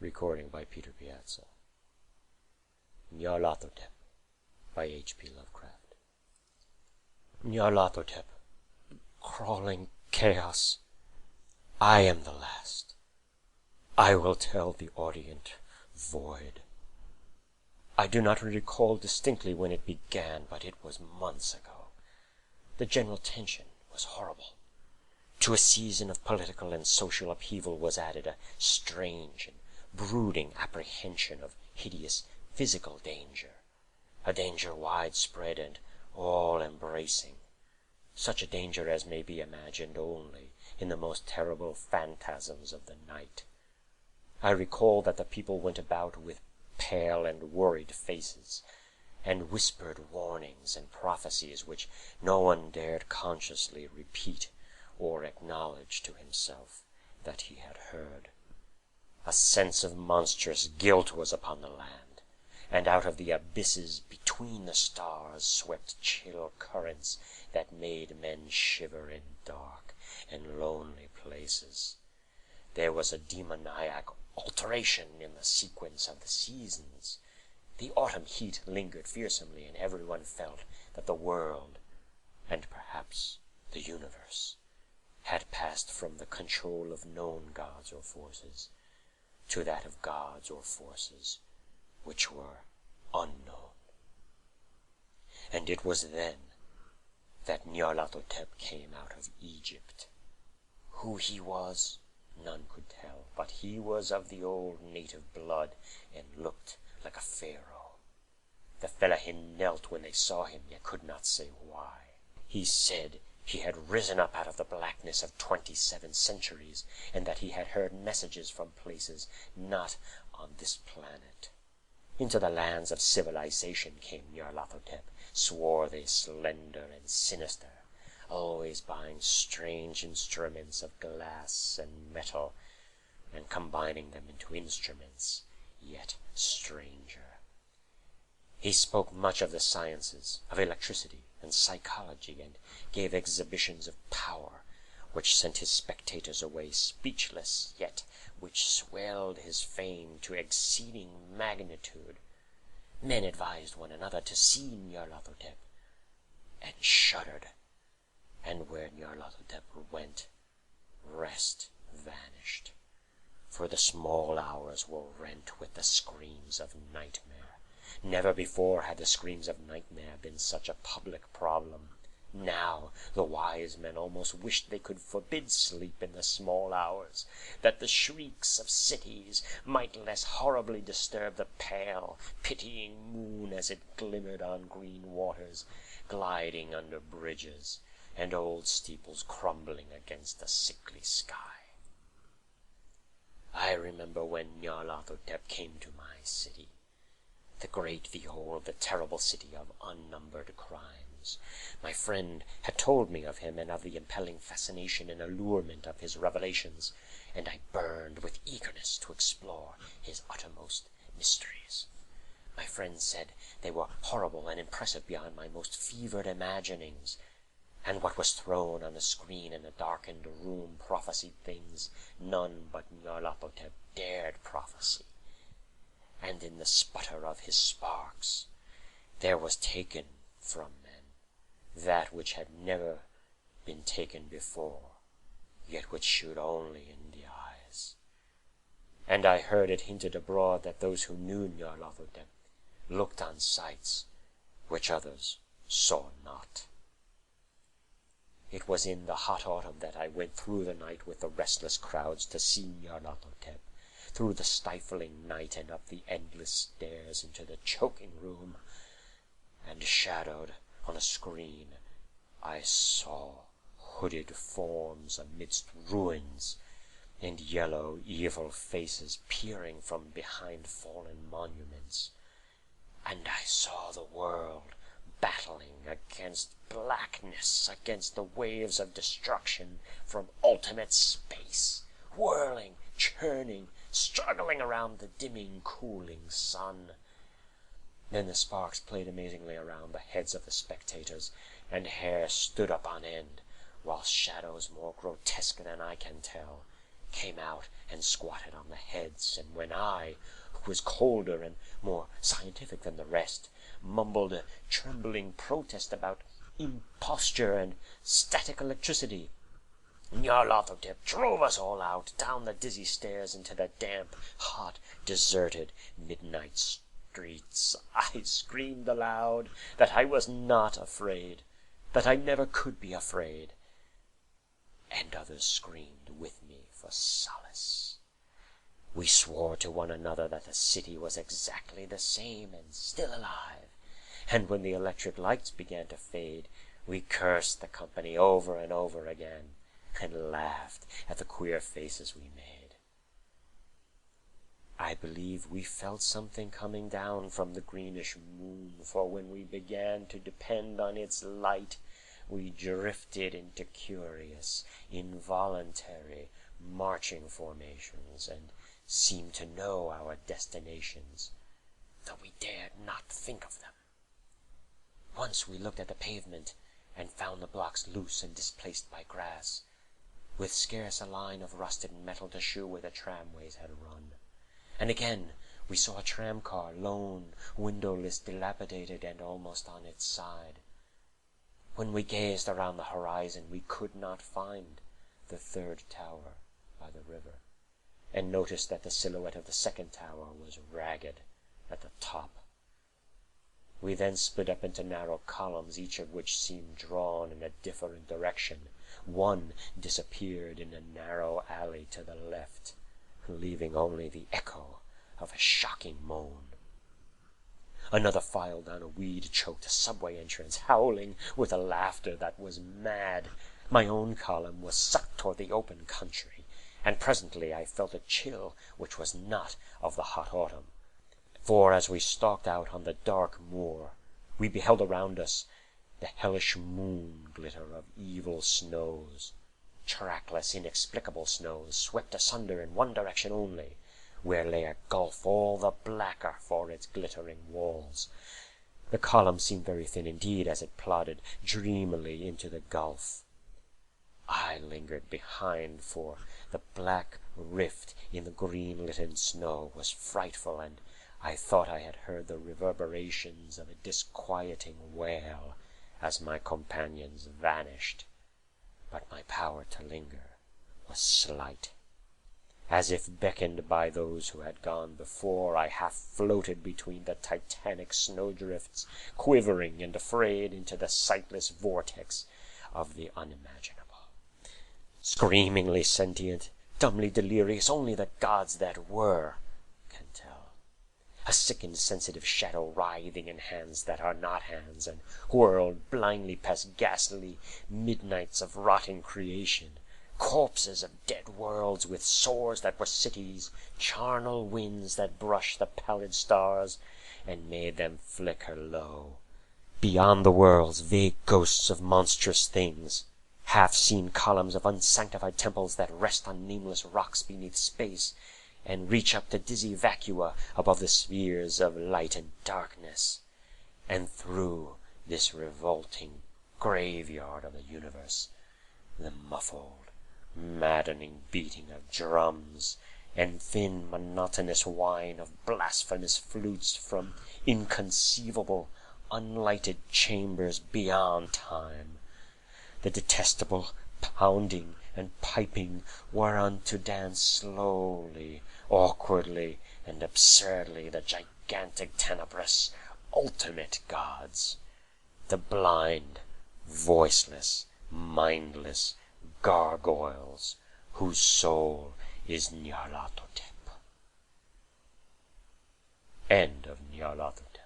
Recording by Peter Piazza. Nyarlathotep by H.P. Lovecraft. Nyarlathotep, crawling chaos, I am the last. I will tell the audient void. I do not recall distinctly when it began, but it was months ago. The general tension was horrible. To a season of political and social upheaval was added a strange and brooding apprehension of hideous physical danger, a danger widespread and all-embracing, such a danger as may be imagined only in the most terrible phantasms of the night. I recall that the people went about with pale and worried faces, and whispered warnings and prophecies which no one dared consciously repeat or acknowledge to himself that he had heard. A sense of monstrous guilt was upon the land, and out of the abysses between the stars swept chill currents that made men shiver in dark and lonely places. There was a demoniac alteration in the sequence of the seasons. The autumn heat lingered fearsomely, and everyone felt that the world, and perhaps the universe, had passed from the control of known gods or forces to that of gods or forces which were unknown. And it was then that Nyarlathotep came out of Egypt. Who he was, none could tell, but he was of the old native blood and looked like a pharaoh. The fellahin knelt when they saw him, yet could not say why. He said he had risen up out of the blackness of 27 centuries, and that he had heard messages from places not on this planet. Into the lands of civilization came Nyarlathotep, swarthy, slender, and sinister, always buying strange instruments of glass and metal, and combining them into instruments yet stranger. He spoke much of the sciences, of electricity and psychology, and gave exhibitions of power, which sent his spectators away speechless, yet which swelled his fame to exceeding magnitude. Men advised one another to see Nyarlathotep, and shuddered, and where Nyarlathotep went, rest vanished, for the small hours were rent with the screams of nightmare. Never before had the screams of nightmare been such a public problem. Now the wise men almost wished they could forbid sleep in the small hours, that the shrieks of cities might less horribly disturb the pale, pitying moon as it glimmered on green waters, gliding under bridges, and old steeples crumbling against the sickly sky. I remember when Nyarlathotep came to my city, the great, the old, the terrible city of unnumbered crimes. My friend had told me of him and of the impelling fascination and allurement of his revelations, and I burned with eagerness to explore his uttermost mysteries. My friend said they were horrible and impressive beyond my most fevered imaginings, and what was thrown on the screen in a darkened room prophesied things none but Nyarlathotep dared prophesy. And in the sputter of his sparks there was taken from men that which had never been taken before, yet which shewed only in the eyes. And I heard it hinted abroad that those who knew Nyarlathotep looked on sights which others saw not. It was in the hot autumn that I went through the night with the restless crowds to see Nyarlathotep, through the stifling night and up the endless stairs into the choking room, and shadowed on a screen I saw hooded forms amidst ruins, and yellow, evil faces peering from behind fallen monuments, and I saw the world battling against blackness, against the waves of destruction from ultimate space, whirling, churning, struggling around the dimming, cooling sun. Then the sparks played amazingly around the heads of the spectators, and hair stood up on end, while shadows more grotesque than I can tell came out and squatted on the heads, and when I, who was colder and more scientific than the rest, mumbled a trembling protest about imposture and static electricity, Nyarlathotep drove us all out, down the dizzy stairs into the damp, hot, deserted midnight streets. I screamed aloud that I was not afraid, that I never could be afraid, and others screamed with me for solace. We swore to one another that the city was exactly the same and still alive, and when the electric lights began to fade, we cursed the company over and over again, and laughed at the queer faces we made. I believe we felt something coming down from the greenish moon, for when we began to depend on its light, we drifted into curious, involuntary marching formations, and seemed to know our destinations, though we dared not think of them. Once we looked at the pavement, and found the blocks loose and displaced by grass, with scarce a line of rusted metal to shew where the tramways had run. And again we saw a tram-car, lone, windowless, dilapidated, and almost on its side. When we gazed around the horizon, we could not find the third tower by the river, and noticed that the silhouette of the second tower was ragged at the top. We then split up into narrow columns, each of which seemed drawn in a different direction. One disappeared in a narrow alley to the left, leaving only the echo of a shocking moan. Another filed down a weed-choked subway entrance, howling with a laughter that was mad. My own column was sucked toward the open country, and presently I felt a chill which was not of the hot autumn. For as we stalked out on the dark moor, we beheld around us the hellish moon glitter of evil snows, trackless, inexplicable snows, swept asunder in one direction only, where lay a gulf all the blacker for its glittering walls. The column seemed very thin indeed as it plodded dreamily into the gulf. I lingered behind, for the black rift in the green-litten snow was frightful, and I thought I had heard the reverberations of a disquieting wail as my companions vanished, but my power to linger was slight. As if beckoned by those who had gone before, I half floated between the titanic snowdrifts, quivering and afraid into the sightless vortex of the unimaginable. Screamingly sentient, dumbly delirious, only the gods that were can tell. A sickened, sensitive shadow writhing in hands that are not hands, and whirled blindly past ghastly midnights of rotting creation, corpses of dead worlds with sores that were cities, charnel winds that brushed the pallid stars and made them flicker low. Beyond the worlds, vague ghosts of monstrous things, half-seen columns of unsanctified temples that rest on nameless rocks beneath space, and reach up to dizzy vacua above the spheres of light and darkness. And through this revolting graveyard of the universe, the muffled, maddening beating of drums, and thin, monotonous whine of blasphemous flutes from inconceivable, unlighted chambers beyond time. The detestable pounding and piping whereon to dance slowly, awkwardly, and absurdly the gigantic tenebrous ultimate gods, the blind, voiceless, mindless gargoyles whose soul is Nyarlathotep. End of Nyarlathotep.